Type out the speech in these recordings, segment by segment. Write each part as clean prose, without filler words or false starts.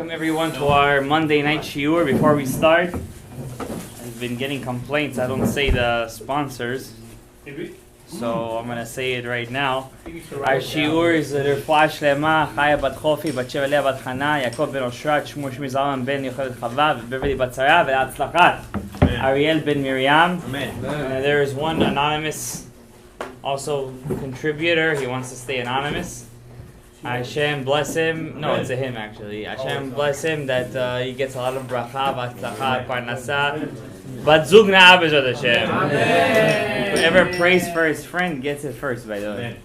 Welcome everyone to our Monday night shiur. Before we start, I've been getting complaints. I don't say the sponsors, so I'm gonna say it right now. Our shiur is Refuah Shlema, Chaya Bat Chofi, Bat Sheva Leah Bat Chana, Yaakov Ben Oshrat, Shmuel Shmi Zalman Ben Yocheved Chava, Beverly Bat Sarah, Ve'atzlachat, Ariel Ben Miriam. Amen. There is one anonymous, also contributor. He wants to stay anonymous. Hashem bless him. No, it's a him actually. Hashem bless him that he gets a lot of bracha, v'atzlacha, parnasa. But zug na'abezot Hashem. Amen. Whoever prays for his friend gets it first, by the way.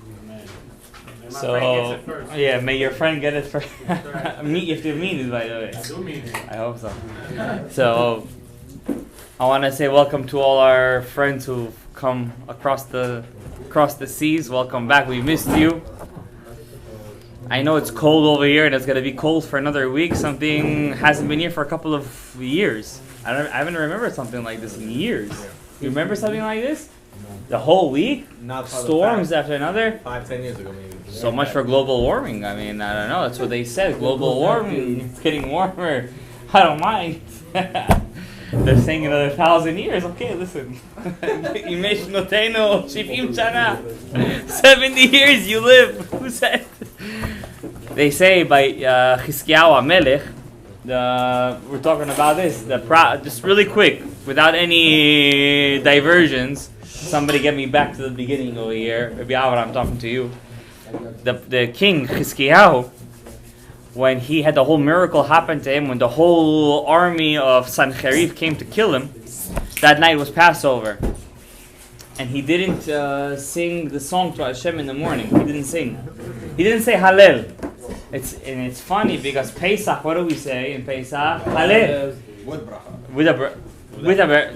So, yeah, may your friend get it first. If you mean it, by the way. I do mean it. I hope so. So, I want to say welcome to all our friends who've come across the seas. Welcome back. We missed you. I know it's cold over here and it's going to be cold for another week. Something hasn't been here for a couple of years. I haven't remembered something like this in years. You remember something like this? The whole week? Not storms after another? 5-10 years ago maybe. So much for global warming. I mean, I don't know. That's what they said. Global warming. It's getting warmer. I don't mind. They're saying another 1,000 years. Okay, listen. 70 years you live. Who said? They say by Chizkiyahu HaMelech, we're talking about this. Just really quick, without any diversions. Somebody get me back to the beginning over here. Maybe I'm talking to you. The king Chizkiyahu, when he had the whole miracle happen to him, when the whole army of Sancherib came to kill him, that night was Passover. And he didn't sing the song to Hashem in the morning. He didn't sing. He didn't say Hallel. It's funny because Pesach, what do we say in Pesach? Hallel.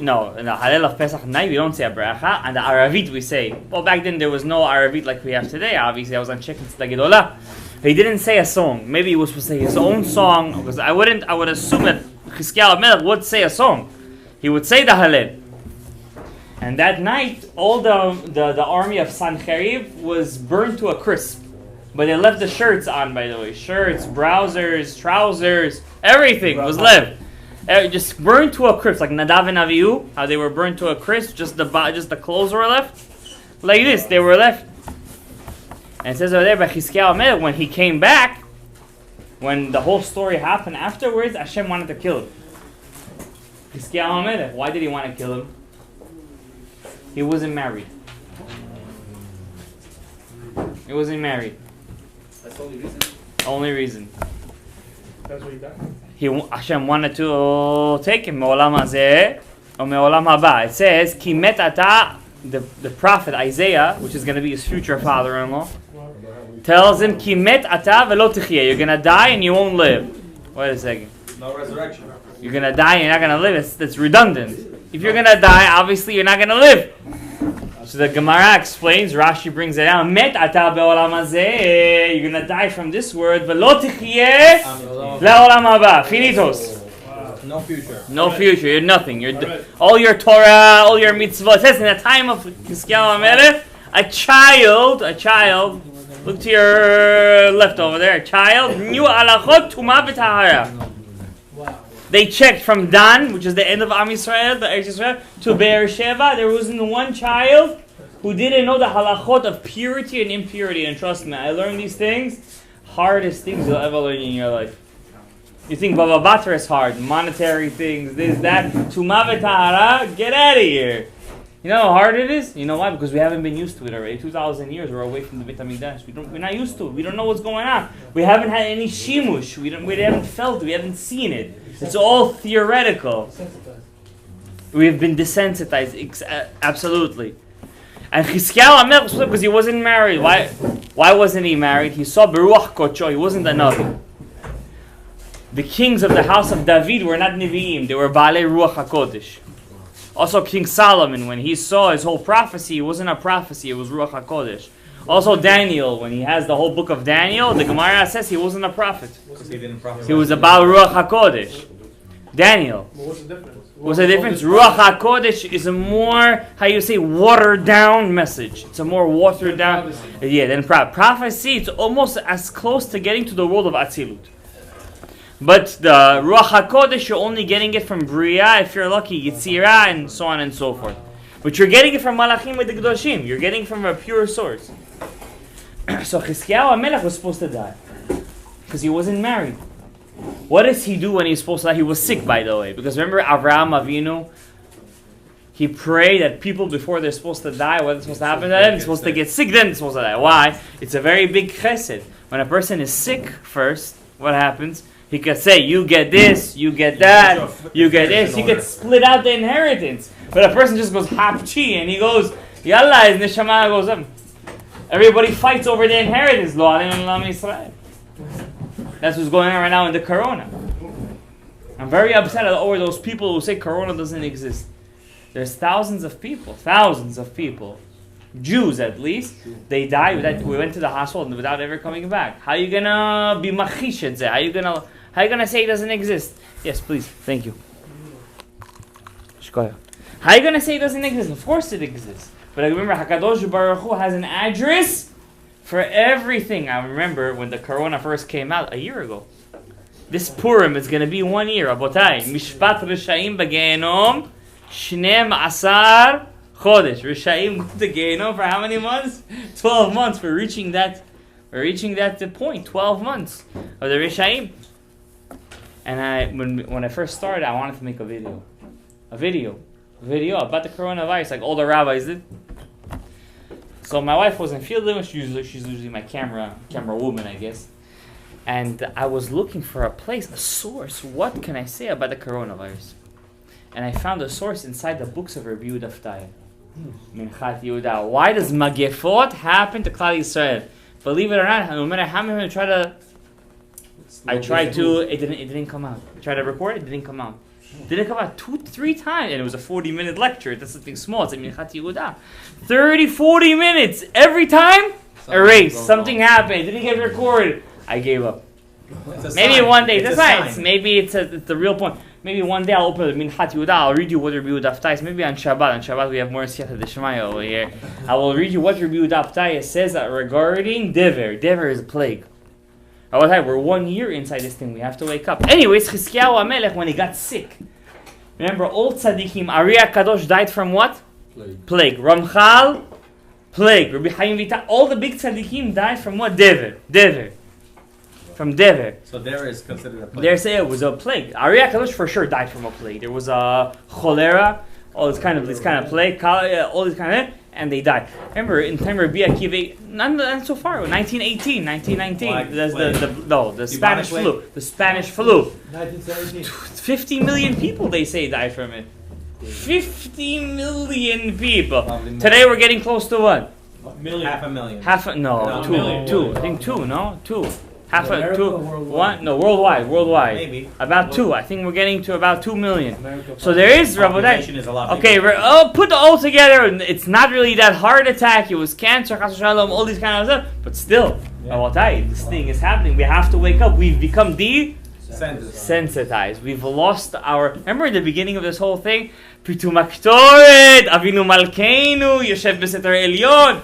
No, in the Hallel of Pesach night we don't say a bracha, and the Aravit we say. Well, back then there was no Aravit like we have today. Obviously, I was on checking the Gedolah. He didn't say a song. Maybe he was supposed to say his own song, because I would assume that Chizkiyahu HaMelech would say a song. He would say the Hallel. And that night, all the army of Sancherib was burned to a crisp. But they left the shirts on, by the way. Shirts, trousers, everything was left. Just burned to a crisp, like Nadav and Avihu, how they were burned to a crisp. Just the clothes were left. Like this, they were left. And it says over there by Chizkiyahu HaMelech, when he came back, when the whole story happened afterwards, Hashem wanted to kill him. Chizkiyahu HaMelech, why did he want to kill him? He wasn't married. He wasn't married. That's the only reason? Only reason. That's what he died? Hashem wanted to take him. Me'olam hazeh or me'olam haba. It says, Ki met ata, the prophet Isaiah, which is going to be his future father-in-law, tells him, Ki met ata velo tichye. You're going to die and you won't live. Wait a second. No resurrection. You're going to die and you're not going to live. That's redundant. If you're going to die, obviously you're not going to live. So the Gemara explains, Rashi brings it down, Met ata be'olam hazeh. You're going to die from this word, velo tichye le'olam haba. Finitos. No future. No future. You're nothing. All your Torah, all your mitzvot. It says in the time of Chizkiyahu HaMelech, a child, look to your left over there, a child, knew alachot tumah v'tahara. They checked from Dan, which is the end of Am Yisrael, the Eretz Yisrael, to Beersheba. There wasn't one child who didn't know the halachot of purity and impurity. And trust me, I learned these things, hardest things you'll ever learn in your life. You think Baba Batra is hard, monetary things, this, that, Tumah v'tahara, get out of here. You know how hard it is? You know why? Because we haven't been used to it already. 2,000 years we're away from the Beit HaMikdash. We're not used to it. We don't know what's going on. We haven't had any shimush. We haven't felt it. We haven't seen it. It's all theoretical. We've been desensitized, absolutely. And Chizkiyahu HaMelech, because he wasn't married. Why wasn't he married? He saw Beruach Kocho. He wasn't a Navi. The kings of the house of David were not Nevi'im. They were Baalei Ruach HaKodesh. Also King Solomon, when he saw his whole prophecy, it wasn't a prophecy, it was Ruach HaKodesh. Also Daniel, when he has the whole book of Daniel, the Gemara says he wasn't a prophet. He was about Ruach HaKodesh. Daniel. But what's the difference? What's the difference? Ruach HaKodesh is a more, watered down message. It's a more watered down. Than prophecy. It's almost as close to getting to the world of Atzilut. But the Ruach HaKodesh, you're only getting it from Bria, if you're lucky, Yitzira, and so on and so forth. But you're getting it from Malachim with the Kedoshim. You're getting it from a pure source. So Chizkiyahu HaMelech was supposed to die. Because he wasn't married. What does he do when he's supposed to die? He was sick, by the way. Because remember Avraham Avinu, he prayed that people before they're supposed to die, what's supposed to happen to them? They're supposed to get sick, then they're supposed to die. Why? It's a very big chesed. When a person is sick first, what happens? He could say, you get this, you get that, you get this. He could split out the inheritance. But a person just goes hapchi and he goes, yalla, his neshama goes up. Everybody fights over the inheritance. Lo alim Elam Yisrael. That's what's going on right now in the corona. I'm very upset over those people who say corona doesn't exist. There's thousands of people, Jews at least, they died. We went to the hospital without ever coming back. How are you gonna be machish at that? How are you gonna say it doesn't exist? Yes, please. Thank you. How are you gonna say it doesn't exist? Of course it exists. But I remember Hakadosh Baruch Hu has an address for everything. I remember when the corona first came out a year ago. This Purim is gonna be 1 year. Abotai, Mishpat Rishaim B'Gehenom, Shneim Asar Chodesh. Rishaim go to Gehenom for how many months? 12 months. We're reaching that point. 12 months of the Rishaim. And when I first started, I wanted to make a video about the coronavirus, like all the rabbis did. So my wife wasn't feeling it. She's usually my camera woman, I guess. And I was looking for a source. What can I say about the coronavirus? And I found a source inside the books of Rabbi Yehuda Ftaya. Minchat Yehuda. Why does Magefot happen to Klal Yisrael? Believe it or not, no matter how many I tried to, it didn't come out. I tried to record it didn't come out. Didn't come out 2-3 times, and it was a 40-minute lecture. That's something small. It's a Minchat Yehuda. 30-40 minutes every time. Erased. Something happened. It didn't get recorded. I gave up. Maybe one day. That's right. Maybe it's the real point. Maybe one day I'll open the Minchat Yehuda. I'll read you what Rabbi Yehuda Ftaya. Maybe on Shabbat. On Shabbat we have more Siyata Deshmaya over here. I will read you what Rabbi Yehuda Ftaya says regarding Dever. Dever is a plague. We're 1 year inside this thing. We have to wake up. Anyways, Chizkiyahu HaMelech, when he got sick, remember, all tzaddikim, Ariya Kadosh died from what? Plague. Ramchal, plague. Rabbi Chaim Vita, all the big tzaddikim died from what? Dever. From Dever. So Dever is considered a plague. They say it was a plague. Ariya Kadosh for sure died from a plague. There was a cholera, all this kind of plague, all this kind of, and they died. Remember, in time of Rabbi Akiva, not so far, 1918, 1919, the Spanish flu. The Spanish flu. 1917. 50 million people, they say, died from it. 50 million people. Today we're getting close to what? Half a million. Two. I think two, no? Two. Worldwide? No, worldwide. Maybe. About 2. I think we're getting to about 2 million. So there is, population is a lot bigger. Okay, put the all together. It's not really that heart attack. It was cancer, Chas Shalom, all these kind of stuff. But still, this thing is happening. We have to wake up. We've become desensitized. We've lost our... Remember in the beginning of this whole thing? Pitum Aktoret, Avinu Malkeinu, Yoshev Beseter Elyon.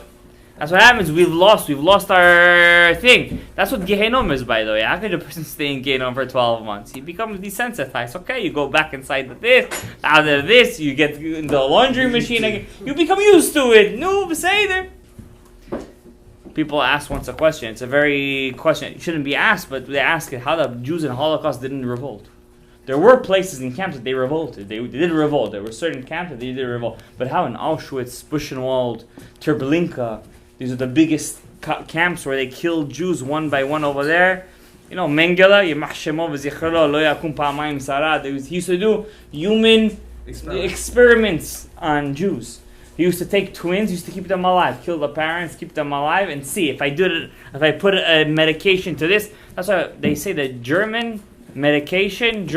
That's what happens. We've lost our thing. That's what Gehenom is, by the way. How could a person stay in Gehenom for 12 months? He becomes desensitized. Okay, you go back inside this, out of this, you get in the laundry machine again. You become used to it. No, Beseder. People ask once a question. It's a very question. It shouldn't be asked, but they ask it how the Jews in the Holocaust didn't revolt. There were places in camps that they revolted. They did revolt. There were certain camps that they did revolt. But how in Auschwitz, Buchenwald, Treblinka, these are the biggest camps where they killed Jews one by one over there. You know, Mengele, he used to do human experiments on Jews. He used to take twins, he used to keep them alive, kill the parents, keep them alive, and see if I put a medication to this. That's why they say that German medicine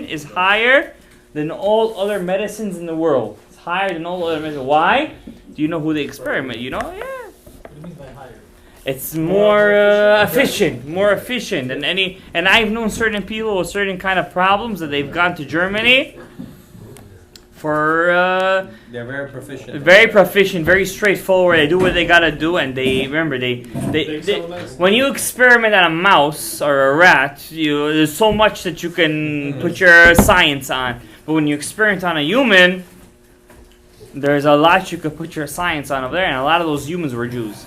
is higher than all other medicines in the world. It's higher than all other medicine. Why? Do you know who they experiment? You know? Yeah. What do you mean by higher? It's more efficient than any. And I've known certain people with certain kind of problems that they've gone to Germany They're very proficient. Very proficient, very straightforward. They do what they gotta do, and they remember they when you experiment on a mouse or a rat, there's so much that you can put your science on. But when you experiment on a human, there's a lot you could put your science on over there, and a lot of those humans were Jews.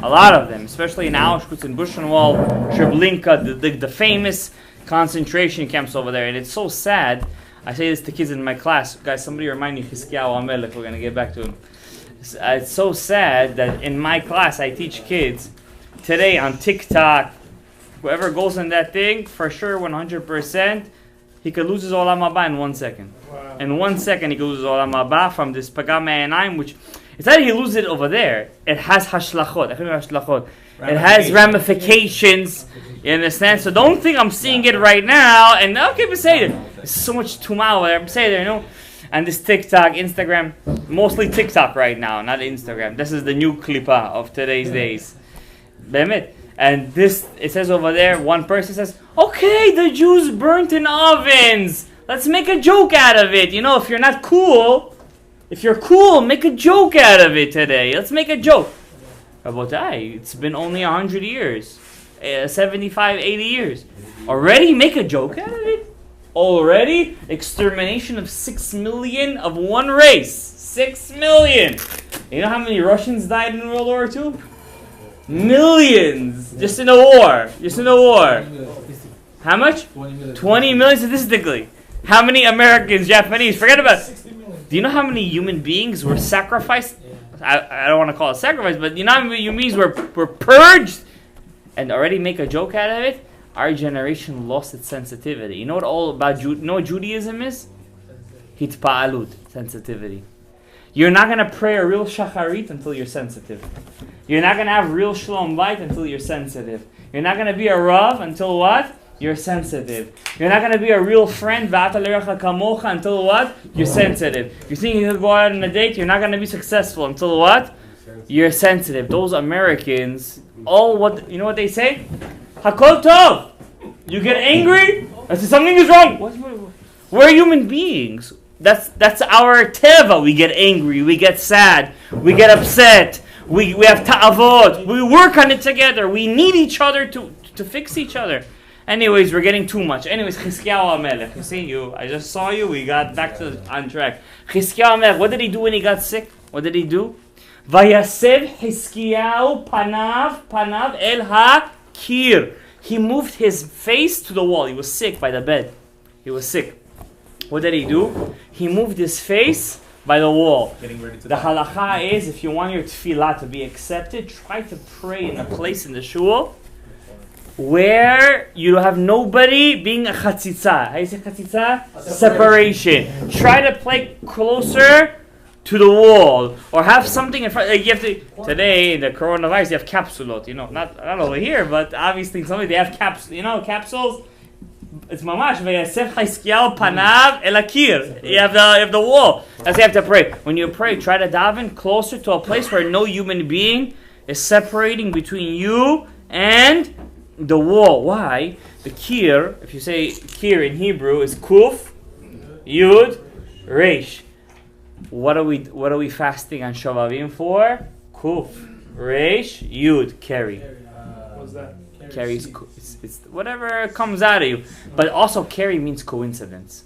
A lot of them, especially in Auschwitz and Buchenwald, Treblinka, the famous concentration camps over there. And it's so sad. I say this to kids in my class. Guys, somebody remind me Chizkiyahu Amelech. We're going to get back to him. It's so sad that in my class I teach kids today on TikTok, whoever goes in that thing, for sure 100%, he could lose his Olam Haba in 1 second. Wow. In 1 second he could lose his Olam Haba from this Pagam Me'enayim, which it's not that he loses it over there. It has hashlachot. It has ramifications. You understand? So don't think I'm seeing it right now. And okay, but say it. There's so much tumah over there. Say there, you know. And this TikTok, Instagram, mostly TikTok right now, not Instagram. This is the new klipa of today's days. Be'emet. And this, it says over there, one person says, okay, the Jews burnt in ovens. Let's make a joke out of it. You know, if you're not cool, if you're cool, make a joke out of it today. Let's make a joke. Rabotai, it's been only 100 years. 75, 80 years. Already make a joke out of it? Already? Extermination of 6 million of one race. 6 million. You know how many Russians died in World War II? Millions. Just in a war. Just in a war. How much? 20 million statistically. How many Americans, Japanese? Forget about it. Do you know how many human beings were sacrificed? I don't want to call it sacrifice, but you know how many human beings were purged? And already make a joke out of it? Our generation lost its sensitivity. You know what all about you know what Judaism is? Hitpa'alut, sensitivity. You're not going to pray a real shacharit until you're sensitive. You're not going to have real shalom bayit until you're sensitive. You're not going to be a rav until what? You're sensitive. You're not going to be a real friend until what? You're sensitive. You're thinking you'll go out on a date, you're not going to be successful until what? You're sensitive. Those Americans, you know what they say? Hakol tov. You get angry? I say something is wrong. We're human beings. That's our teva. We get angry. We get sad. We get upset. We have ta'avot. We work on it together. We need each other to fix each other. Anyways, we're getting too much. Anyways, Chizkiyahu Amelech. You see, I just saw you. We got back on track. Chizkiyahu Amelech. What did he do when he got sick? What did he do? Vayasev Chizkiyahu panav el ha-kir. He moved his face to the wall. He was sick by the bed. He was sick. What did he do? He moved his face by the wall. The halacha is, if you want your tefillah to be accepted, try to pray in a place in the shul where you have nobody being a chatzitza. How do you say chatzitza? Separation. Try to play closer to the wall, or have something in front. Like you have to. Today, in the coronavirus, you have capsulot. You know, not over here, but obviously, they have capsules. You know, capsules. It's mamash. Vayasef Chizkiyahu panav el hakir. You have the wall. That's how you have to pray. When you pray, try to daven closer to a place where no human being is separating between you and the wall. Why? The kir, if you say kir in Hebrew, is kuf, yud, reish. What are we fasting on Shavavim for? Kuf, reish, yud, keri. What's that? Keri is it's whatever comes out of you. But also keri means coincidence.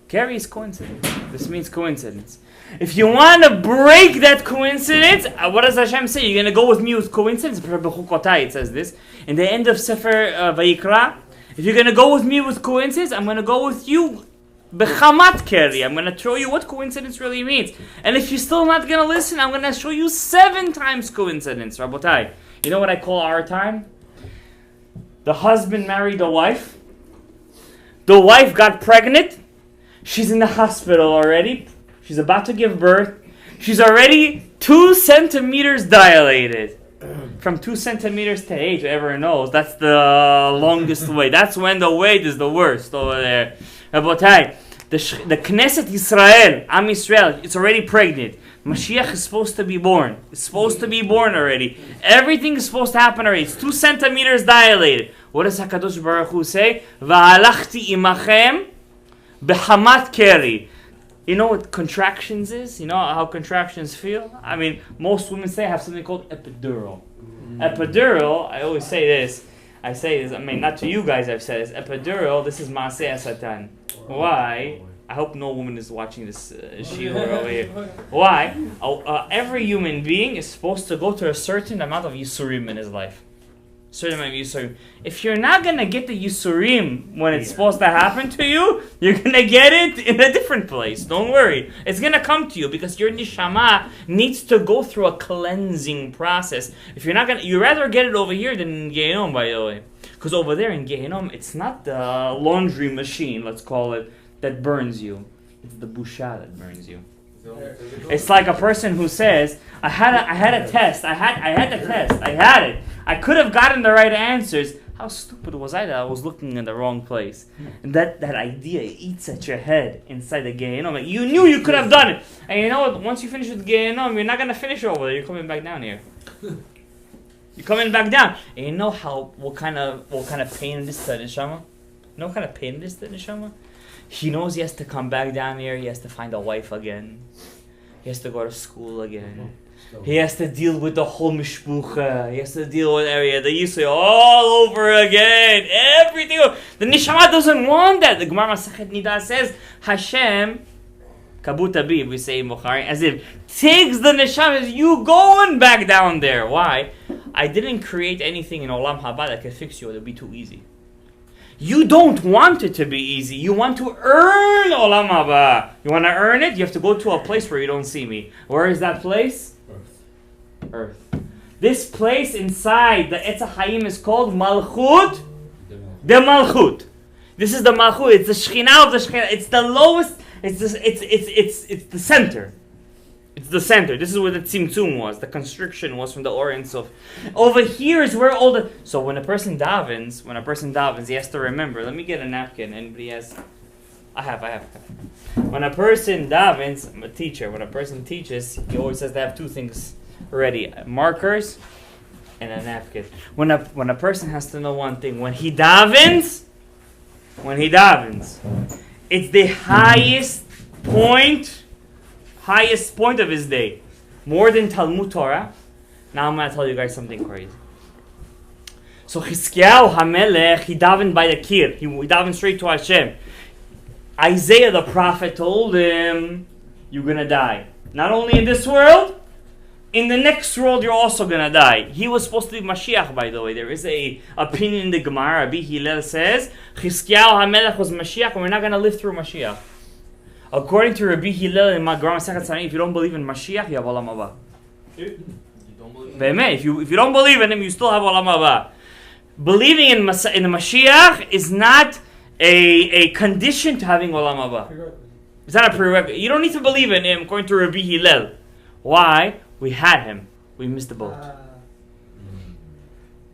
Keri is coincidence. This means coincidence. If you want to break that coincidence, what does Hashem say? You're going to go with me with coincidence? It says this. In the end of Sefer Vayikra, if you're going to go with me with coincidence, I'm going to go with you bechamat keri. I'm going to show you what coincidence really means. And if you're still not going to listen, I'm going to show you 7 times coincidence. Rabotai, you know what I call our time? The husband married the wife. The wife got pregnant. She's in the hospital already. She's about to give birth. She's already 2 centimeters dilated. From 2 centimeters to 8, whoever knows, that's the longest way. That's when the weight is the worst over there. Rabotai, the Knesset Israel, Am Yisrael, it's already pregnant. Mashiach is supposed to be born. It's supposed to be born already. Everything is supposed to happen already. It's 2 centimeters dilated. What does HaKadosh Baruch Hu say? Va'alachti imachem Behamat keri. You know what contractions is? You know how contractions feel? I mean, most women have something called epidural. Epidural, I always say this. I mean, not to you guys I've said this. Epidural, this is Maaseh Satan. Why? I hope no woman is watching this shiur over here. Why? Every human being is supposed to go through a certain amount of Yisurim in his life. Certain amount of Yisurim. If you're not going to get the Yisurim when it's supposed to happen to you, you're going to get it in a different place. Don't worry. It's going to come to you because your neshama needs to go through a cleansing process. If you're not going to, you'd rather get it over here than in Gehenom, by the way. Because over there in Gehenom, it's not the laundry machine, let's call it, that burns you. It's the busha that burns you. It's like a person who says, I had a test. I had the test. I had it. I could have gotten the right answers. How stupid was I that I was looking in the wrong place? And that idea eats at your head inside the Gehenom. Like, you knew you could have done it. And you know what? Once you finish with Gehenom, you're not going to finish over there. You're coming back down here. You're coming back down. And you know what kind of pain it is to the neshama? You know what kind of pain it is to the neshama? He knows he has to come back down here. He has to find a wife again. He has to go to school again. He has to deal with the whole mishpucha. He has to deal with area. The Yisrael all over again. Everything. The neshama doesn't want that. The Gemara Masachet Nida says, Hashem, kabut abib, we say in Bukhari, as if takes the neshama, you going back down there. Why? I didn't create anything in Olam Haba that could fix you. It would be too easy. You don't want it to be easy. You want to earn Olam Haba. You want to earn it? You have to go to a place where you don't see me. Where is that place? Earth. This place inside the Etz HaChaim is called Malchut. The Malchut. This is the Malchut. It's the Shekhinah of the Shekhinah. It's the lowest. It's the center. It's the center. This is where the Tzimtzum was. The constriction was from the Orient. So over here is where all the... So when a person davens, he has to remember. Let me get a napkin. Anybody has... I have. When a person davens, I'm a teacher. When a person teaches, he always has to have two things ready. Markers and a napkin. When a person has to know one thing. When he davens, it's the highest point of his day. More than Talmud Torah. Now I'm going to tell you guys something crazy. So Chizkiyahu HaMelech, he davened by the kir. He davened straight to Hashem. Isaiah the prophet told him, you're going to die. Not only in this world, in the next world you're also going to die. He was supposed to be Mashiach, by the way. There is a opinion in the Gemara. Rabbi Hillel says, Chizkiyahu HaMelech was Mashiach, and we're not going to live through Mashiach. According to Rabbi Hillel in Gemara Masechet Sanhedrin, if you don't believe in Mashiach, you have Olam Haba. If you don't believe in him, you still have Olam Haba. Believing in the Mashiach is not a condition to having Olam Haba. It's not a prerequisite. You don't need to believe in him, according to Rabbi Hillel. Why? We had him. We missed the boat.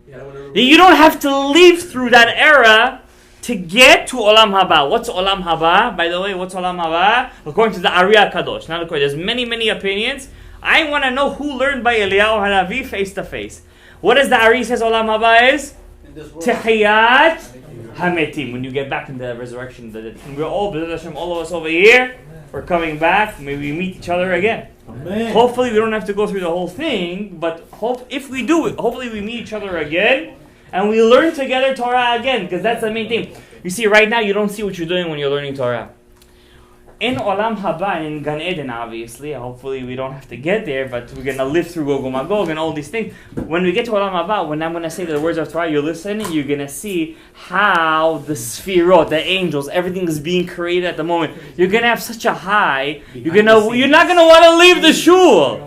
You don't have to live through that era to get to Olam Haba. What's Olam Haba? By the way, what's Olam Haba? According to the Ari HaKadosh. Not according. There's many opinions. I want to know who learned by Eliyahu Hanavi face to face. What does the Ari says Olam Haba is? Tehiyat Hametim. When you get back in the resurrection, we're all of us over here. We're coming back. Maybe we meet each other again. Amen. Hopefully we don't have to go through the whole thing, but if we do it, hopefully we meet each other again. And we learn together Torah again, because that's the main thing. You see, right now, you don't see what you're doing when you're learning Torah. In Olam Haba, in Gan Eden, obviously, hopefully we don't have to get there, but we're going to live through Gog and Magog and all these things. When we get to Olam Haba, when I'm going to say the words of Torah, you're listening, you're going to see how the Sfirot, the angels, everything is being created at the moment. You're going to have such a high, you're not going to want to leave the shul.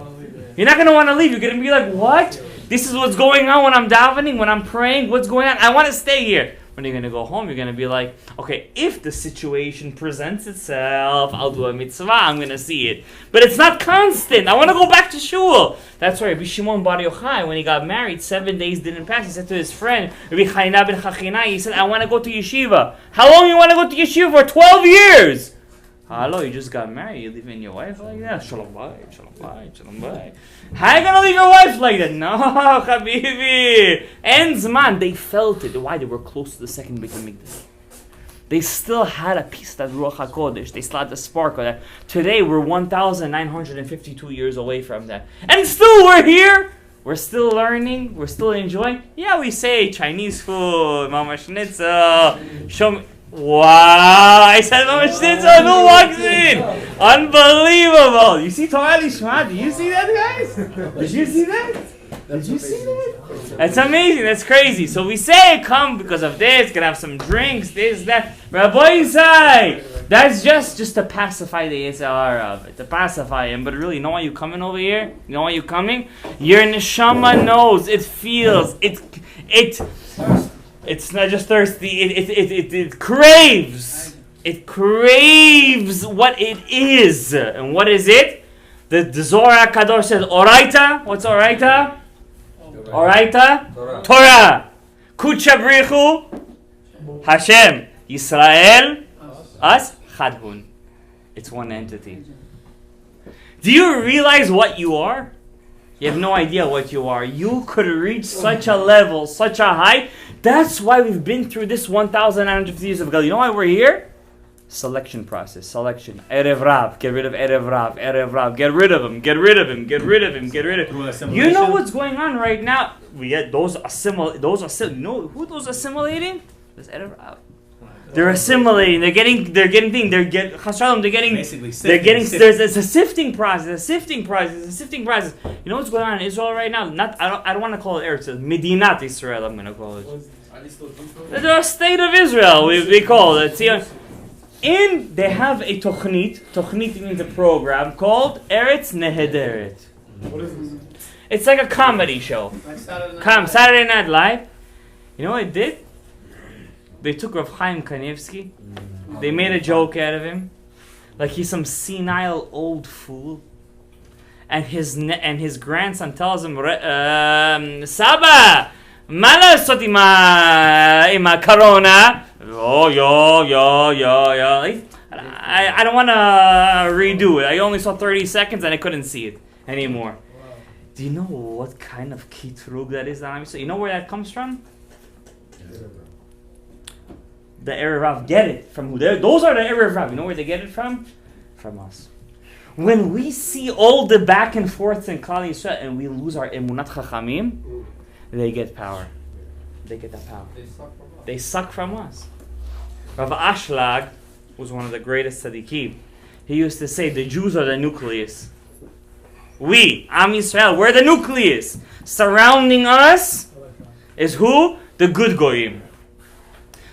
You're not going to want to leave. You're going to be like, what? This is what's going on when I'm davening, when I'm praying. What's going on? I want to stay here. When you're going to go home, you're going to be like, okay, if the situation presents itself, I'll do a mitzvah, I'm going to see it. But it's not constant. I want to go back to shul. That's why Rabbi Shimon Bar Yochai, when he got married, 7 days didn't pass. He said to his friend, Rabbi Chaina ben Chachinai, he said, I want to go to yeshiva. How long you want to go to yeshiva for? 12 years. Hello, you just got married. You leaving your wife like that? Shalom bay, shalom bay, shalom bay. How are you going to leave your wife like that? No, Habibi. And Zman, they felt it. Why? They were close to the second Beit HaMikdash. They still had a piece of that Ruach HaKodesh. They still had the spark of that. Today, we're 1,952 years away from that. And still we're here. We're still learning. We're still enjoying. Yeah, we say Chinese food, Mama Schnitzel. Show me. Wow, I said Mama Schnitzel, who walks in? Unbelievable. You see Torah Lishma? Do you see that, guys? Did you see that? Did you see that? That's amazing. That's crazy. So we say come because of this. Gonna have some drinks. This, that. Rabbi Isai. That's just to pacify the Yisrael of it, to pacify him. But really, you know why you're coming over here? You know why you're coming? Your neshama knows. It feels. It's not just thirsty. It craves. It craves what it is. And what is it? The Zohar HaKadosh says, Oraita. What's Oraita? Oraita? Torah. Kucha Brichu. Hashem. Yisrael. Us. Chadhun. It's one entity. Do you realize what you are? You have no idea what you are. You could reach such a level, such a height. That's why we've been through this 1,950 years of God. You know why we're here? Selection process. Selection. Erev Rav. Get rid of Erev Rav. Erev Rav. Get rid of him. Get rid of him. Get rid of him. Get rid of him. You know what's going on right now? We get those assimilate. You know who those assimilating? There's Erev Rav. They're assimilating. They're getting things. There's a sifting process. You know what's going on in Israel right now? I don't want to call it Eretz. Medinat Israel. I'm going to call it. The state of Israel. We call it. See, they have a Tochnit means a program called Eretz Nehederet. What is this? It's like a comedy show. Like Saturday Saturday Night Live. You know what it did? They took Rav Chaim Kanievsky. They made a joke out of him, like he's some senile old fool. And his grandson tells him, Saba, mala sot ima corona. Oh, yo. I don't want to redo it. I only saw 30 seconds and I couldn't see it anymore. Wow. Do you know what kind of kitrug that is? You know where that comes from? The Erev Rav get it from who? Those are the Erev Rav. You know where they get it from? From us. When we see all the back and forths in Klal Yisrael and we lose our emunat chachamim, they get power. They get that power. They suck from us. Rav Ashlag was one of the greatest tzaddikim. He used to say the Jews are the nucleus. We, Am Yisrael, we're the nucleus. Surrounding us is who? The good goyim.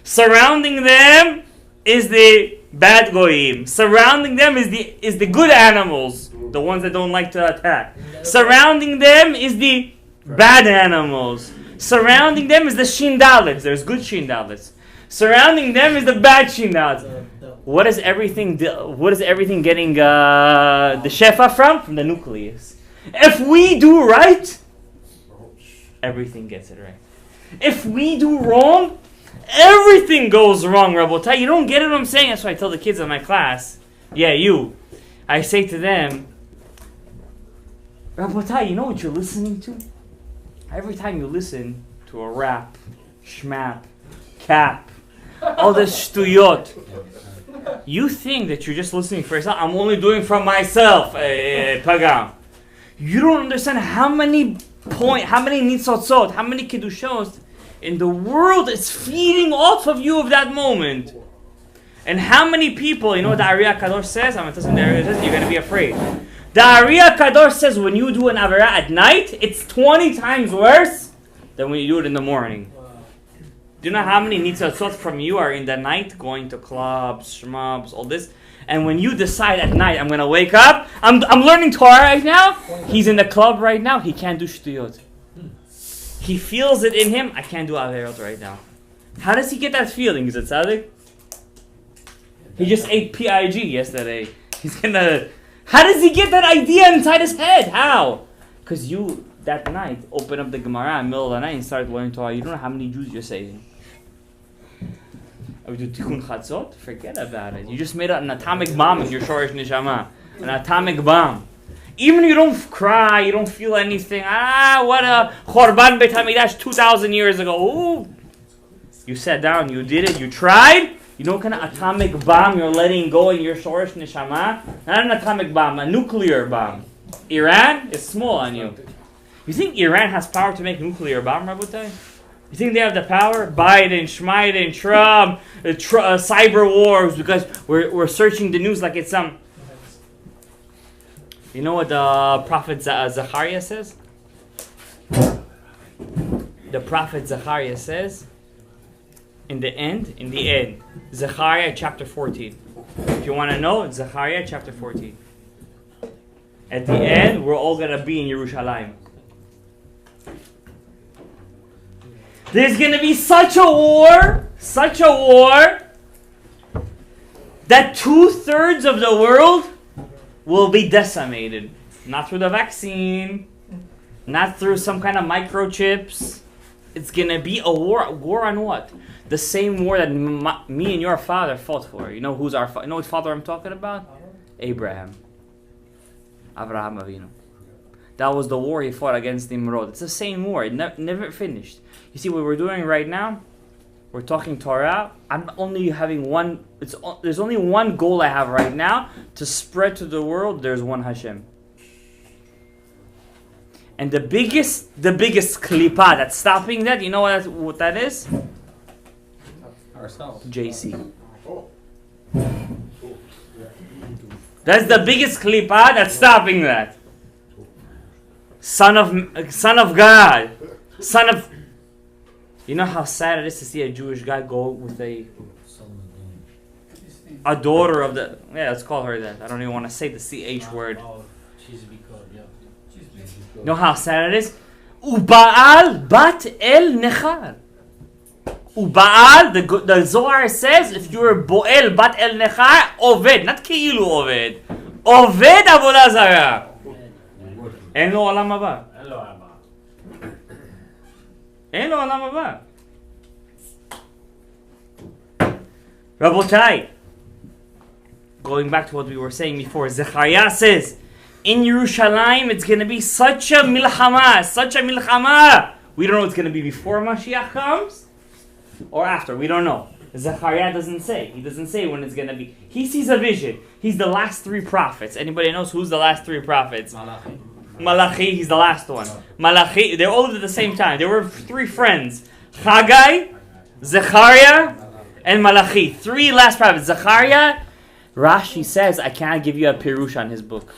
Surrounding them is the bad goyim. Surrounding them is the good animals, the ones that don't like to attack. Surrounding them is the bad animals. Surrounding them is the shindalets. There's good shindalets. Surrounding them is the bad shindalets. What is everything getting the shefa from? From the nucleus. If we do right, everything gets it right. If we do wrong, everything goes wrong, Rabotai. You don't get it what I'm saying? That's why I tell the kids in my class. Yeah, you. I say to them, Rabotai, you know what you're listening to? Every time you listen to a rap, shmap, cap, all this shtuyot, you think that you're just listening for yourself. I'm only doing from myself, Pagam. You don't understand how many nitzotzot, how many kiddushos in the world is feeding off of you of that moment. And how many people, you know what the Ari HaKadosh says? I'm going to tell you the Ari HaKadosh says, you're going to be afraid. The Ari HaKadosh says when you do an Avera at night, it's 20 times worse than when you do it in the morning. Do you know how many nitzotzot from you are in the night going to clubs, shmubs, all this? And when you decide at night, I'm going to wake up, I'm learning Torah right now, he's in the club right now, he can't do shtuyot. He feels it in him, I can't do Averot right now. How does he get that feeling? Is it tzaddik? He just ate PIG yesterday. How does he get that idea inside his head? How? Because you, that night, open up the Gemara in the middle of the night and start learning Torah. You don't know how many Jews you're saving. We do Tikkun Chatzot? Forget about it. You just made an atomic bomb in your Shorish Neshama. An atomic bomb. Even if you don't cry, you don't feel anything. What a Chorban Beit HaMikdash 2,000 years ago. Ooh. You sat down, you did it, you tried, You know what kind of atomic bomb you're letting go in your Shoresh Neshama? Not an atomic bomb, a nuclear bomb. Iran is small on you. You think Iran has power to make a nuclear bomb, Rabotai? You think they have the power? Biden, Schmeiden, Trump, cyber wars, because we're searching the news like it's some... You know what the prophet Zechariah says? The prophet Zechariah says, in the end, Zechariah chapter 14. If you want to know, Zechariah chapter 14. At the end, we're all going to be in Yerushalayim. There's going to be such a war, that 2/3 of the world will be decimated. Not through the vaccine, not through some kind of microchips. It's going to be a war. A war on what? The same war that me and your father fought for. You know who's our father? You know what father I'm talking about? Abraham. Avraham Avinu. That was the war he fought against Nimrod. It's the same war. It never finished. You see what we're doing right now? We're talking Torah. I'm only having one. There's only one goal I have right now to spread to the world. There's one Hashem. And the biggest klipa that's stopping that, you know what that is? Ourselves. JC. That's the biggest klipa that's stopping that. Son of God. Son of... You know how sad it is to see a Jewish guy go with a daughter of the... Yeah, let's call her that. I don't even want to say the CH word. You know how sad it is? Uba'al bat el nechar. Uba'al, the Zohar says, if you're bo'el bat el nechar, oved, not ki'ilu oved. Oved avodah zarah. אין לו עולם הבא. אין לו עולם הבא. Rabotai, going back to what we were saying before, Zechariah says, in Yerushalayim it's going to be such a milchama. We don't know it's going to be before Mashiach comes or after. We don't know. Zechariah doesn't say. He doesn't say when it's going to be. He sees a vision. He's the last 3 prophets. Anybody knows who's the last 3 prophets? Malachi, he's the last one. Malachi, they all lived at the same time. There were 3 friends. Haggai, Zechariah, and Malachi. 3 last prophets. Zechariah, Rashi says, I cannot give you a pirush on his book.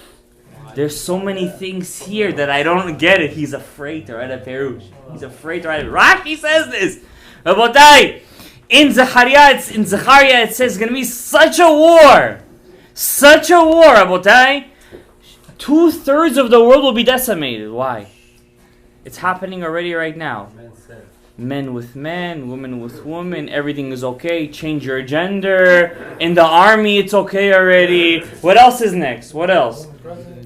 There's so many things here that I don't get it. He's afraid to write a pirush. He's afraid to write it. Rashi says this. Rabotai, in Zechariah it says it's going to be such a war. Such a war, Rabotai. 2/3 of the world will be decimated. Why? It's happening already right now. Men with men, women with women, everything is okay. Change your gender. In the army, it's okay already. What else is next? What else?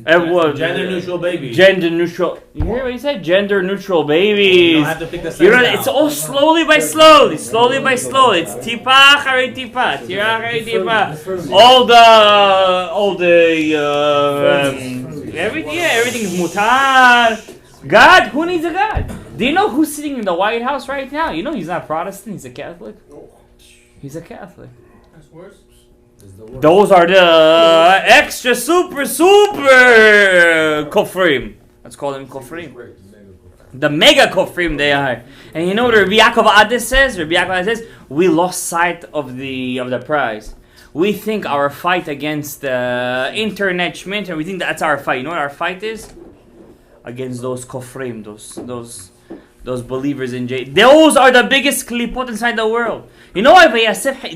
Gender neutral babies. Gender neutral. You hear what he said? Gender neutral babies. You don't have to pick the sex now. It's all slowly by slowly. It's tipa acharei tipa, tira acharei tipa. Everything's mutar. God, who needs a God? Do you know who's sitting in the White House right now? You know he's not Protestant. He's a Catholic. He's a Catholic. That's worse. Those are the extra super kofrim. Let's call them kofrim. The mega kofrim they are. And you know what Rabbi Yaakov Ades says? Rabbi Yaakov Ades says, we lost sight of the prize. We think our fight against the internet schmint, and we think that's our fight. You know what our fight is? Against those kofrim, those believers in jail. Those are the biggest klipot inside the world. You know why? Do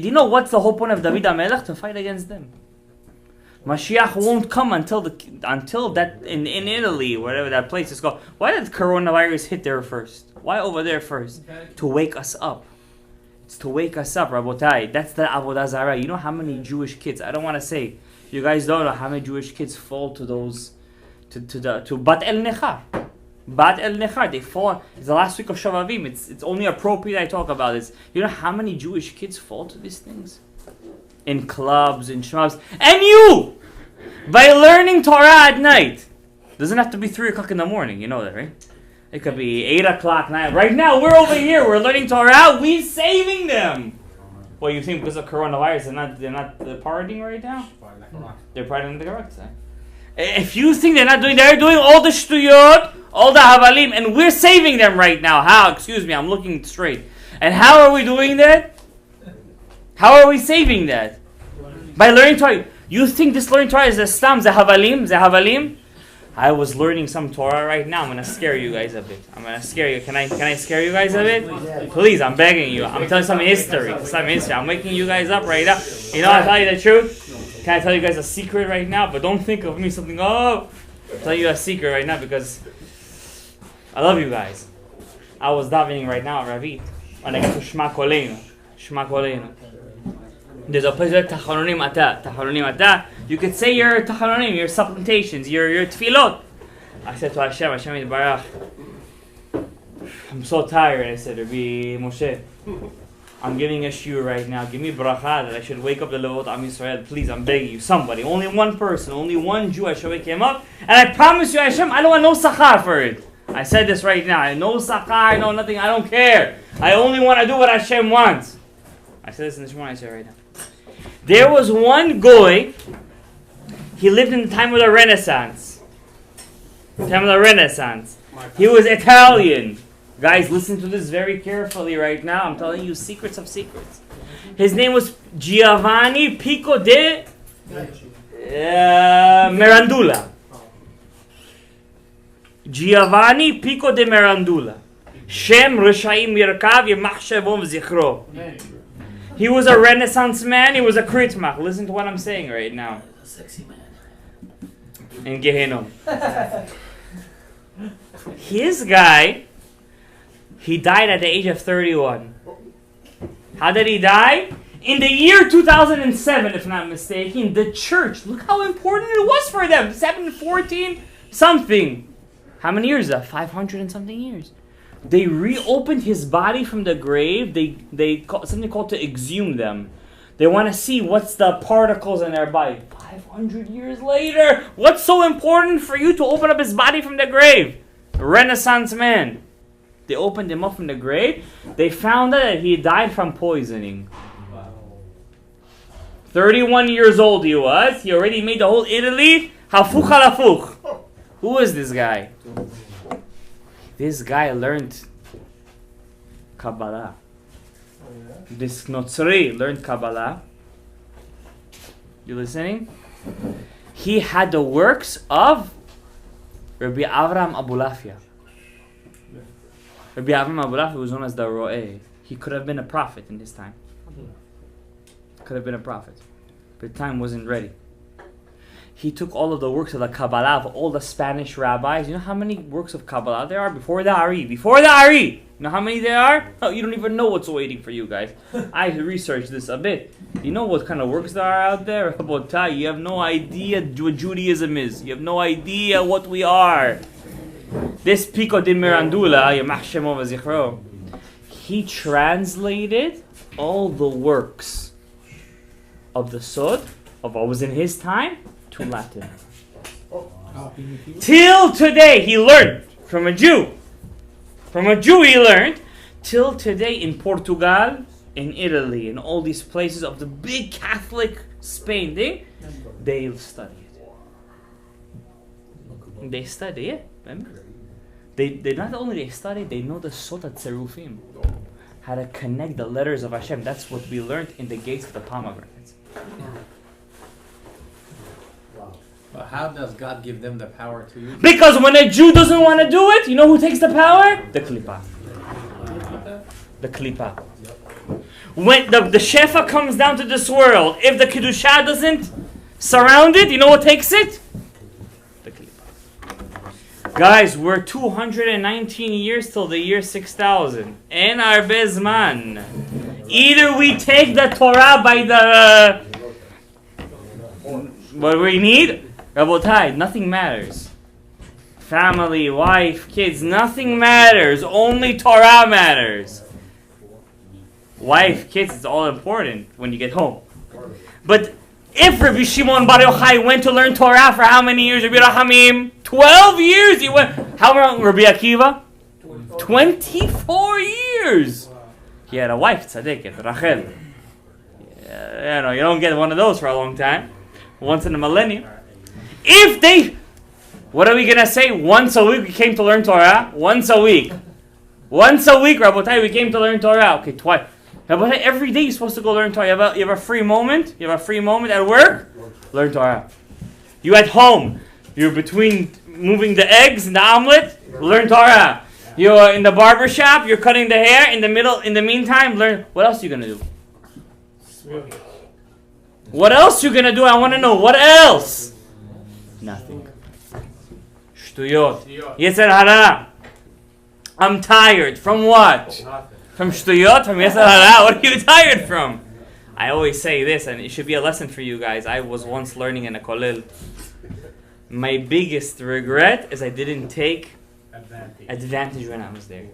you know what's the whole point of David HaMelech? To fight against them. Mashiach won't come until that in Italy, whatever that place is called. Why did coronavirus hit there first? Why over there first? To wake us up. It's to wake us up, Rabotai. That's the Avodah Zarah. You know how many Jewish kids? I don't want to say. You guys don't know how many Jewish kids fall to those to Bat El Nechar. Bat El Nechar, they fall. It's the last week of Shavavim. It's only appropriate I talk about this. You know how many Jewish kids fall to these things? In clubs, in shavs. And you! By learning Torah at night. Doesn't have to be 3 o'clock in the morning. You know that, right? It could be 8 o'clock, 9. Right now, we're over here. We're learning Torah. We're saving them. Well, you think because of coronavirus they're not partying right now? They're partying the correct side. If you think they're doing all the shtuyot, all the havalim, and we're saving them right now. How? Excuse me, I'm looking straight. And how are we doing that? How are we saving that? By learning Torah. You think this learning Torah is the stam, the havalim? I was learning some Torah right now. I'm going to scare you guys a bit. I'm going to scare you. Can I scare you guys a bit? Please, I'm begging you. I'm telling some history. I'm waking you guys up right now. You know, I'll tell you the truth. Can I tell you guys a secret right now? But don't think of me something, I'll tell you a secret right now because I love you guys. I was davening right now at Ravit. When I get to Shema Koleinu. There's a place like Tacharonim Ata. You could say your Tacharonim, your supplications, your tefillot. I said to Hashem Yitbarach, I'm so tired. I said, Rabbi Moshe, I'm giving a shiur right now. Give me bracha that I should wake up the Levot Am Yisrael. Please, I'm begging you. Somebody, only one person, only one Jew, I should wake him up. And I promise you, Hashem, I don't want no sachar for it. I said this right now. No sachar, no nothing. I don't care. I only want to do what Hashem wants. I said this in the Shemona. I said right now. There was one goy. He lived in the time of the Renaissance. He was Italian. Guys, listen to this very carefully right now. I'm telling you secrets of secrets. His name was Giovanni Pico de Mirandula. Giovanni Pico de Mirandula. Shem Rishaim Yirkav Yemachshavon Zichro. He was a Renaissance man. He was a Kritmach. Listen to what I'm saying right now. A sexy man. In Gehenom. His guy, he died at the age of 31. How did he die? In the year 2007, if not mistaken, the church, look how important it was for them. 714 something. How many years is that? 500 and something years. They reopened his body from the grave. They call, something called to exhume them. They want to see what's the particles in their body. 500 years later, what's so important for you to open up his body from the grave? Renaissance man. They opened him up from the grave. They found out that he died from poisoning. 31 years old he was. He already made the whole Italy hafuch halafuch. Who is this guy? This guy learned Kabbalah. This Notzri learned Kabbalah. You listening? He had the works of Rabbi Avram Abulafia. Rabbi Avram Abulafia was known as the Ro'eh. He could have been a prophet in his time. Could have been a prophet. But time wasn't ready. He took all of the works of the Kabbalah of all the Spanish rabbis. You know how many works of Kabbalah there are? Before the Ari. You know how many there are? Oh, you don't even know what's waiting for you guys. I researched this a bit. You know what kind of works there are out there? You have no idea what Judaism is. You have no idea what we are. This Pico de Mirandula, he translated all the works of the Sod, of what was in his time, to Latin. Till today, he learned from a Jew. From a Jew he learned. Till today in Portugal, in Italy, in all these places of the big Catholic Spain thing, they study it. They study it. Remember? They not only they study, they know the Sota Tzerufim. How to connect the letters of Hashem. That's what we learned in the gates of the pomegranates. But how does God give them the power to use it? Because when a Jew doesn't want to do it, you know who takes the power? The Klippa. The Klippa. When the Shefa comes down to this world, if the Kedusha doesn't surround it, you know what takes it? The Klippa. Guys, we're 219 years till the year 6000. En Arbe Zman. Either we take the Torah by the... what we need... Rabotai, nothing matters. Family, wife, kids, nothing matters. Only Torah matters. Wife, kids, it's all important when you get home. But if Rabbi Shimon Bar Yochai went to learn Torah for how many years? Rabbi Rahamim? 12 years he went. How long Rabbi Akiva? 24 years. He had a wife, Tzaddiket, Rachel. You don't get one of those for a long time. Once in a millennium. What are we gonna say? Once a week we came to learn Torah. Once a week, Rabotai, we came to learn Torah. Okay, twice. Rabotai, every day you're supposed to go learn Torah. You have a free moment. You have a free moment at work. Learn Torah. You at home. You're between moving the eggs and the omelet. Learn Torah. You're in the barber shop. You're cutting the hair. In the meantime, learn. What else are you gonna do? What else you gonna do? I want to know. What else? Nothing. Shtuyot. Yetzer hara. I'm tired. From what? From shtuyot? From Yetzer hara? What are you tired from? I always say this, and it should be a lesson for you guys. I was once learning in a kollel. My biggest regret is I didn't take advantage when I was there.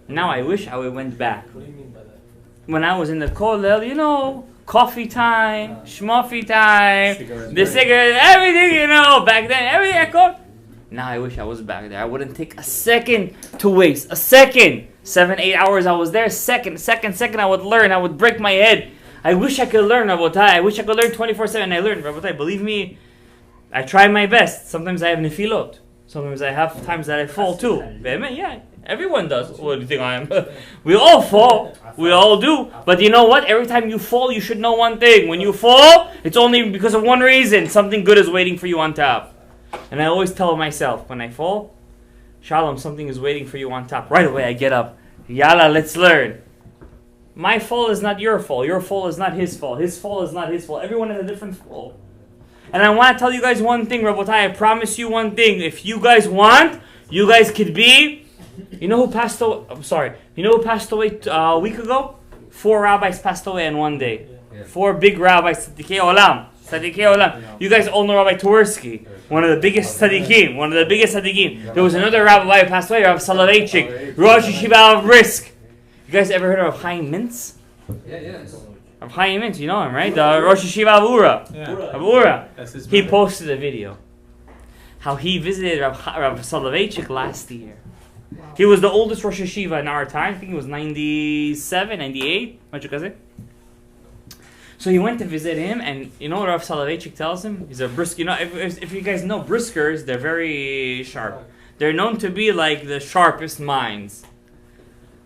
Now I wish I went back. What do you mean by that? When I was in the kollel, coffee time, schmuffy time, the cigarette, everything, back then, everything I caught. Now I wish I was back there. I wouldn't take a second to waste. A second. 7-8 hours I was there. Second, I would learn. I would break my head. I wish I could learn, Rabotai. I wish I could learn 24/7. I learned, Rabotai. Believe me, I try my best. Sometimes I have nefilot. Sometimes I have times that I fall too. Yeah, everyone does. What do you think I am? We all fall. We all do. But you know what? Every time you fall, you should know one thing. When you fall, it's only because of one reason. Something good is waiting for you on top. And I always tell myself, when I fall, Shalom, something is waiting for you on top. Right away I get up. Yalla, let's learn. My fall is not your fall. Your fall is not his fall. His fall is not his fall. Everyone has a different fall. And I want to tell you guys one thing, Rabotai. I promise you one thing. If you guys want, you guys could be... You know who passed away? I'm sorry. You know who passed away a week ago? 4 rabbis passed away in one day. Yeah. 4 big rabbis. Tzadikei Olam. You guys all know Rabbi Twersky. One of the biggest tzaddikim. There was another rabbi who passed away, Rav Soloveitchik, Rosh Yeshiva of Brisk. You guys ever heard of Chaim Mintz? Yeah. Of Chaim Mintz, you know him, right? The Rosh Yeshiva of Ura. Yeah. Of Ura. That's his He brother. posted a video. How he visited Rav Soloveitchik last year. He was the oldest Rosh Yeshiva in our time. I think he was 97, 98. So he went to visit him, and you know what Rav Soloveitchik tells him? He's a brisk. If you guys know briskers, they're very sharp. They're known to be like the sharpest minds.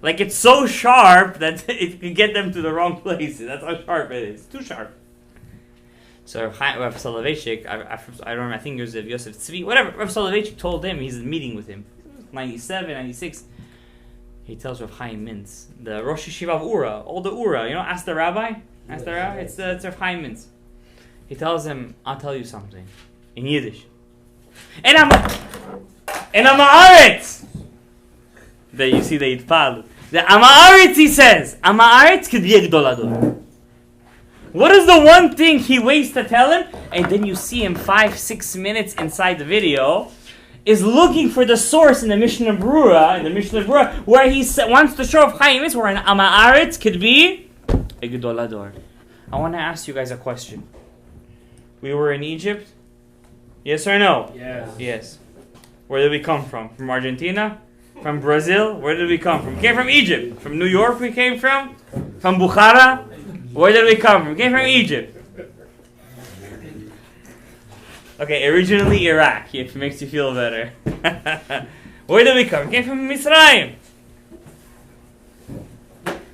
Like it's so sharp that it can get them to the wrong places. That's how sharp it is. Too sharp. So Rav Soloveitchik, I think it was Yosef Tzvi, whatever. Rav Soloveitchik told him, he's meeting with him. 97, 96. He tells Rav Chaim Mintz, the Rosh Yeshiva of Ura, all the Ura, ask the rabbi. It's Rav Chaim Mintz. He tells him, I'll tell you something. In Yiddish. And I'm Haaretz. There you see the Yitpal. The Am Haaretz, he says. Am Haaretz could be a Gdolador. What is the one thing he waits to tell him? And then you see him 5-6 minutes inside the video is looking for the source in the Mishnah Berurah, where he wants to show Chaim Mintz where an Am Haaretz could be a Gdolador. I want to ask you guys a question. We were in Egypt? Yes or no? Yes. Where did we come from? From Argentina? From Brazil? Where did we come from? We came from Egypt. From New York we came from? From Bukhara? Where did we come from? We came from Egypt. Okay, originally Iraq, if it makes you feel better. Where did we come? We came from Mitzrayim.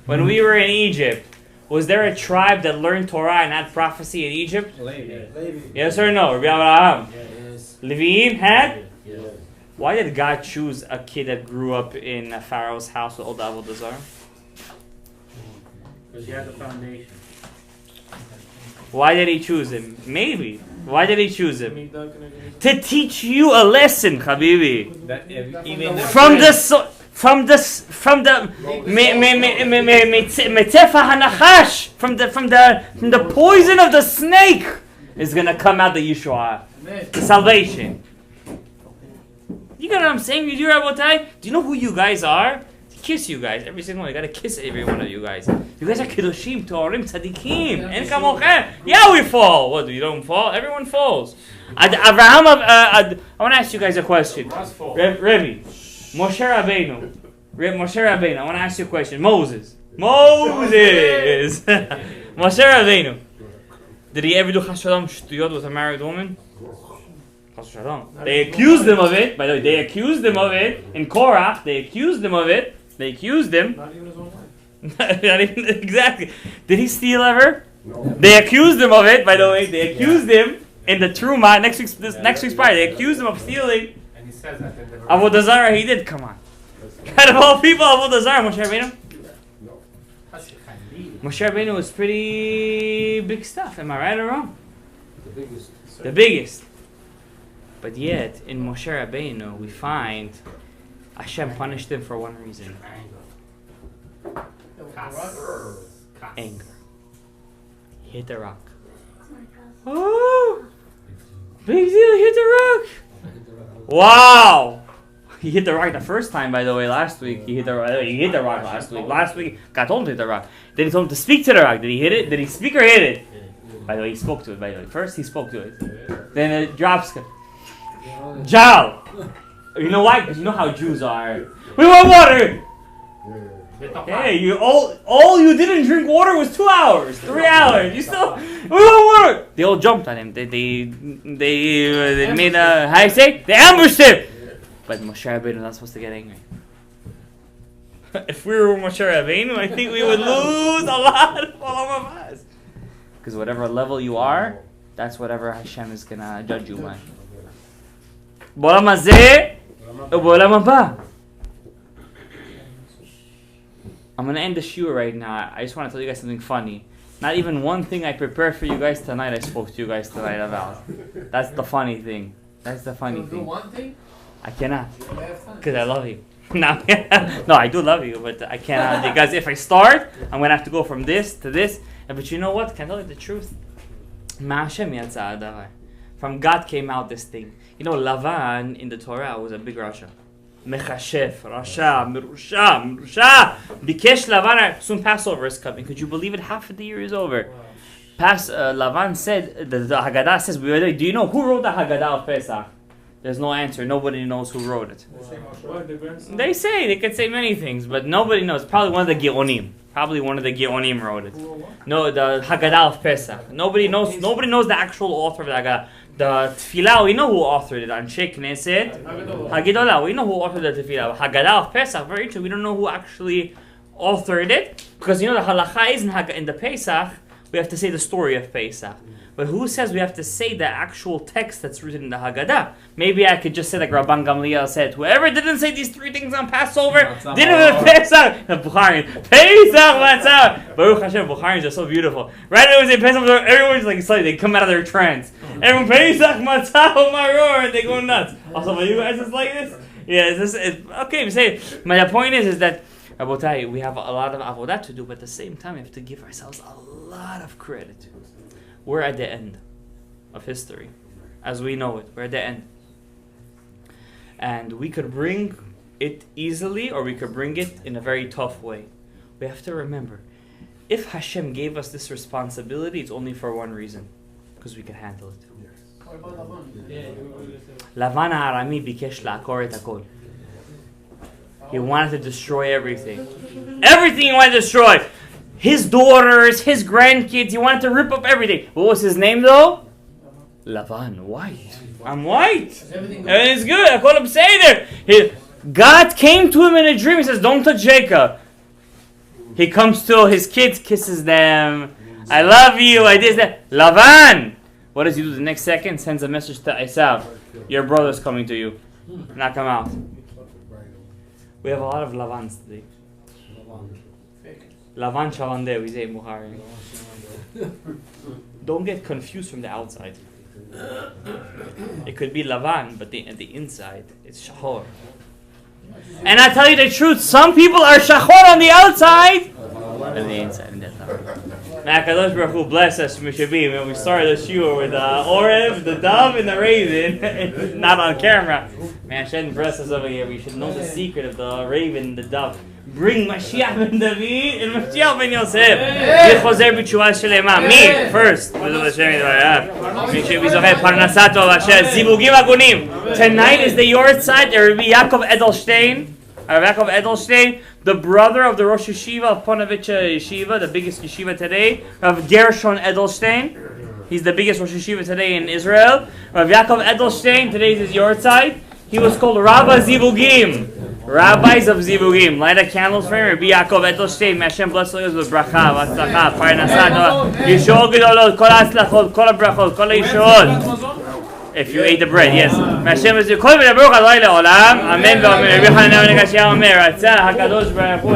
When we were in Egypt, was there a tribe that learned Torah and had prophecy in Egypt? Levi. Yes or no? Rabbi Abraham. Yes. Leviim had? Yes. Why did God choose a kid that grew up in a Pharaoh's house with all the Avodah Zarah? Because you have the foundation. Why did he choose him? Maybe. Why did he choose him? To teach you a lesson, Habibi. That even From the poison of the snake is gonna come out the Yeshua, the salvation. You know what I'm saying? You do Rabotai? Do you know who you guys are? To kiss you guys, every single one. You gotta kiss every one of you guys. You guys are Kiddushim, Torim, Tzadikim. En kamochem. Yeah, we fall. What, you don't fall? Everyone falls. Abraham, I want to ask you guys a question. Rebbe, Moshe Rabbeinu, I want to ask you a question. Moses. Moshe Rabbeinu. Did he ever do Chas Shalom Shtuyot with a married woman? Chas Shalom. They accused him of it. By the way, they accused him of it. In Korach, they accused him of it. They accused him. Not even his own wife. Not even, exactly. Did he steal ever? No. They accused him of it, by the way. They accused him in the Truma, next week's party. They accused him of stealing. And he says that. Avodah Zarah, he did. Come on. Out of all people, Avodah Zarah, Moshe Rabbeinu. Moshe Rabbeinu was pretty big stuff. Am I right or wrong? The biggest. The biggest. But yet, in Moshe Rabbeinu, we find Hashem punished him for one reason. Anger. He hit the rock. Oh! Big deal, he hit the rock! Wow! He hit the rock the first time, by the way, last week. He hit the rock last week. Last week, God told him to hit the rock. Then he told him to speak to the rock. Did he hit it? Did he speak or hit it? By the way, he spoke to it, by the way. First, he spoke to it. Then it drops. Jal! You know why? Because you know how Jews are. We want water! Hey, you all you didn't drink water was 2 hours, 3 hours. You still we want water. They all jumped on him. They made a how do you say? They ambushed him. But Moshe Rabbeinu not supposed to get angry. If we were Moshe Rabbeinu, I think we would lose a lot of all of us. Because whatever level you are, that's whatever Hashem is gonna judge you by. בעולם הזה ובעולם הבא. I'm going to end the shiur right now. I just want to tell you guys something funny. Not even one thing I prepared for you guys tonight I spoke to you guys tonight about. That's the funny thing. That's the funny thing. Do one thing? I cannot. Because I love you. No, I do love you, but I cannot. Because if I start, I'm going to have to go from this to this. But you know what? Can I tell you the truth? From God came out this thing. You know, Lavan in the Torah was a big Rasha. Mechashef, Rasha, Mirusha. Bikesh Lavan, soon Passover is coming. Could you believe it? Half of the year is over. Lavan said, the Haggadah says, do you know who wrote the Haggadah of Pesach? There's no answer. Nobody knows who wrote it. They could say many things, but nobody knows. Probably one of the Geonim. Probably one of the Geonim wrote it. No, the Haggadah of Pesach. Nobody knows the actual author of the Haggadah. The Tefillah, we know who authored it. Anshe Knesset, Hagidolah, we know who authored the Tefillah. Haggadah of Pesach, very true. We don't know who actually authored it. Because you know the halacha is in the Pesach, we have to say the story of Pesach. But who says we have to say the actual text that's written in the Haggadah? Maybe I could just say like Rabban Gamliel said, whoever didn't say these 3 things on Passover, didn't have Pesach. Bukhari, Pesach, Matzah. Baruch Hashem, Bukharis are so beautiful. Right when we say Pesach, everyone's like excited. They come out of their trance. Everyone, Pesach, Matzah, Maror, and they go nuts. Also, but you guys is like this? Yeah, okay, say it. My point is that, Rabotai, we have a lot of avodah to do, but at the same time, we have to give ourselves a lot of credit. We're at the end of history, as we know it. We're at the end. And we could bring it easily, or we could bring it in a very tough way. We have to remember, if Hashem gave us this responsibility, it's only for one reason. Because we can handle it. Lavan Arami bikesh la'akor et hakol. He wanted to destroy everything. Everything he wanted to destroy. His daughters, his grandkids, he wanted to rip up everything. What was his name though? Lavan, white. I'm white. Everything's good. I call him Seder. God came to him in a dream. He says, don't touch Jacob. He comes to his kids, kisses them. I love you. I did that. Lavan. What does he do the next second? Sends a message to Esav. Your brother's coming to you. Knock him out. We have a lot of Lavans today. Lavan Shavande, we say in Bukhari. Don't get confused from the outside. It could be Lavan, but the inside, it's Shahor. And I tell you the truth, some people are Shahor on the outside, and the inside, and that's not. May HaKadosh Baruch Hu bless us, Mishabim, when we started the shiur with the Orev, the dove, and the raven, not on camera. May Hashem bless us over here. We should know the secret of the raven, the dove. Bring Mashiach ben David and Mashiach ben Yosef. Yechozer b'tshuva shelema. Me first. Tonight is the yard side. Rabbi Yaakov Edelstein Rav Yaakov Edelstein, the brother of the Rosh Yeshiva of Ponevezh Yeshiva, the biggest yeshiva today, Rav Gershon Edelstein. He's the biggest Rosh Yeshiva today in Israel. Rav Yaakov Edelstein, today's his yortzeit. He was called Rabbi Zivugim. Rabbis of Zivugim. Light a candles for him. Rabbi Yaakov Edelstein. May Hashem bless us with bracha, v'atzlacha, parnasah, yishol gedolot, kol ha'atzlachot, kol ha'brachot, kol ha'yishol. If you ate the bread, yes. May Hashem bless you. Kol v'nebaruch Adonai le'olam. Amen v'amen. Rabbi Hanan ben Gashia omer, Ratzah HaKadosh Baruch Hu,